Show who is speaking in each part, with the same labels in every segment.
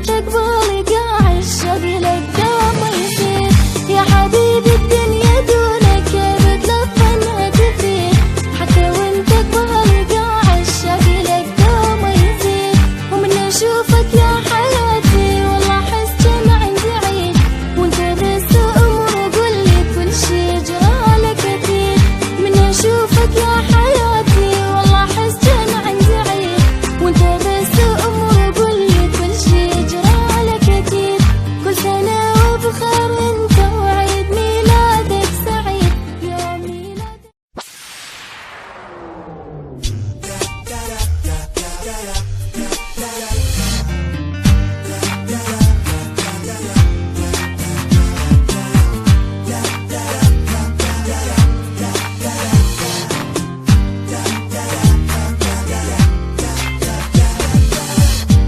Speaker 1: وانت قبالي قاع الشوق لك دوم يزيد. يا حبيبي الدنيا دونك ابد لا تظنها تفيد، حتى وانت قبالي قاع الشوق لك دوم يزيد. ومن اشوفك يا حياتي والله احس كان عندي عيد، وانت بس امور وقول لي كل شي جرالك اكيد. من اشوفك يا حياتي والله احس كان عندي عيد، وانت بس امور وقول لي كل شي جرالك اكيد. كل سنة وبخير انت وعيد ميلادك سعيد، يوم ميلادك.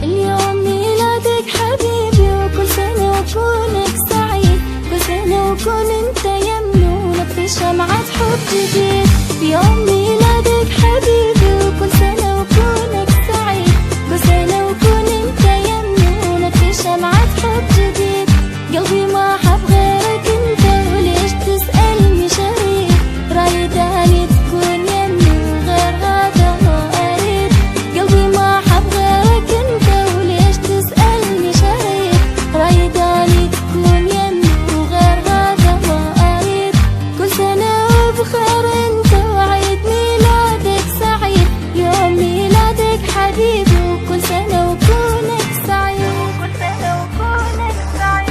Speaker 1: اليوم ميلادك حبيبي، وكل سنة وكونك سعيد. كل سنة وكون انت يمنونك في شمعة حب جديد. يوم ميلادك حبيبي، وكل سنة وكونك سعيد. كل سنة وكون انت يمنونك في شمعة حب جديد. قلبي ما حب غيرك انت، وليش تسألني شريك؟ رايداني تكون يمي وغير هذا ما اريد. قلبي ما حب غيرك انت، وليش تسألني شريك؟ رايداني تكون يمي وغير هذا ما اريد. كل سنة وبخير انت وعيد ميلادك سعيد، يوم ميلادك حبيبي. وكل سنة وكونك سعيد، وكل سنة وكونك سعيد.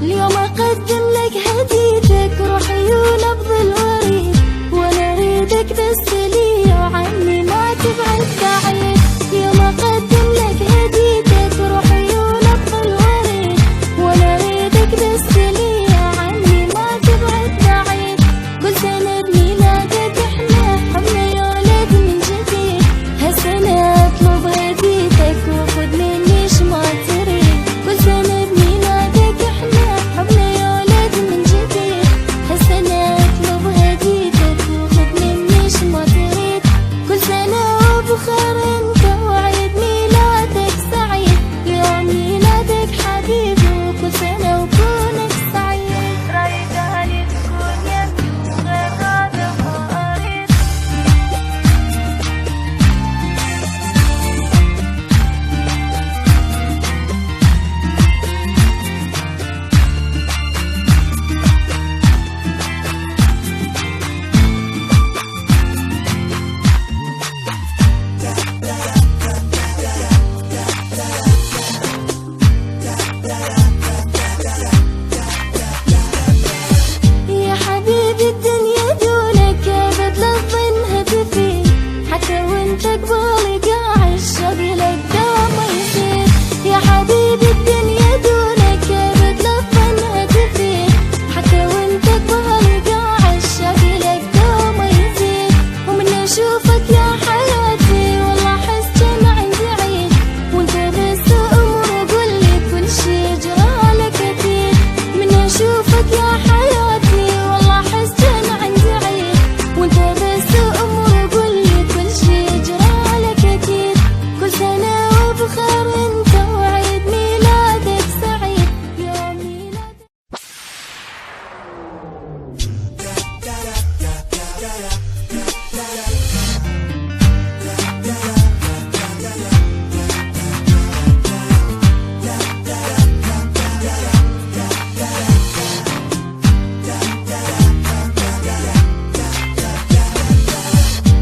Speaker 1: اليوم اقدم لك هديتك، روحي ونبض الوريد، وانا اريدك بس لي وعني ما تبعد بعيد. اليوم اقدم لك هديتك، روحي ونبض الوريد، وانا اريدك بس لي وعني ما تبعد بعيد. كل سنة بميلادك احنا حبنا يا ولد من جديد، هالسنة اطلب هديتك وخذ مني شما تريد. كل سنة بميلادك احنا حبنا يا ولد من جديد، هالسنة اطلب هديتك وخذ مني شما تريد. كل سنة وبخير انت وعيد ميلادك سعيد، يوم ميلادك حبيبي. وكل سنة وكونك سعيد، رايداني تكون يمي وغير هذا ما اريد. يا حبيبي الدنيا دونك ابد لا تظنها تفيد، حتى وانت قبالي قاع الشوق لك دوم يزيد. يا حبيبي الدنيا دونك ابد لا تظنها تفيد، حتى وانت قبالي قاع الشوق لك دوم يزيد. ومن اشوفك يا حياتي والله احس كان عندي عيد، وانت بس امور وقول لي كل شي جرالك اكيد. من اشوفك يا حياتي والله احس كان عندي عيد، وانت بس امور وقول لي كل شي جرالك اكيد. كل سنة وبخير انت وعيد ميلادك سعيد، يوم ميلادك.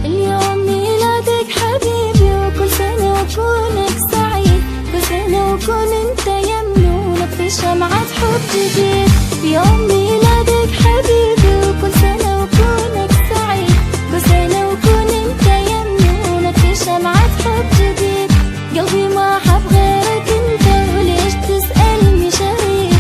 Speaker 1: اليوم ميلادك حبيبي، وكل سنة وكونك سعيد. كل سنة وكون انت يمنونك في شمعة حب جديد. يوم ميلادك حبيبي، وكل سنة وكونك سعيد. كل سنة وكون انت يمنونك في شمعة حب جديد. قلبي ما حب غيرك انت، وليش تسألني شريك؟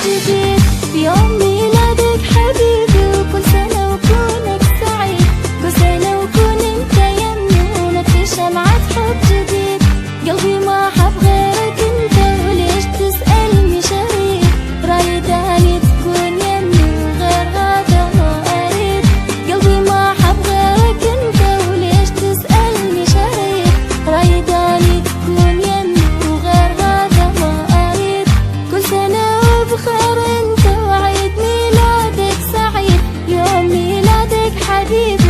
Speaker 1: جديد. يوم ميلادك حبيبي وكل سنة وكونك سعيد، كل سنة وكون انت يمي ونطفي شمعة حب جديد. قلبي ما حب غيرك انت وليش تسألني شريك، رايداني تكون يمي وغير هذا ما اريد. قلبي ما حب غيرك انت وليش تسألني شريك، رايداني تكون يمي وغير هذا ما اريد. كل سنة وبخير انت وعيد ميلادك سعيد، يوم ميلادك حبيبي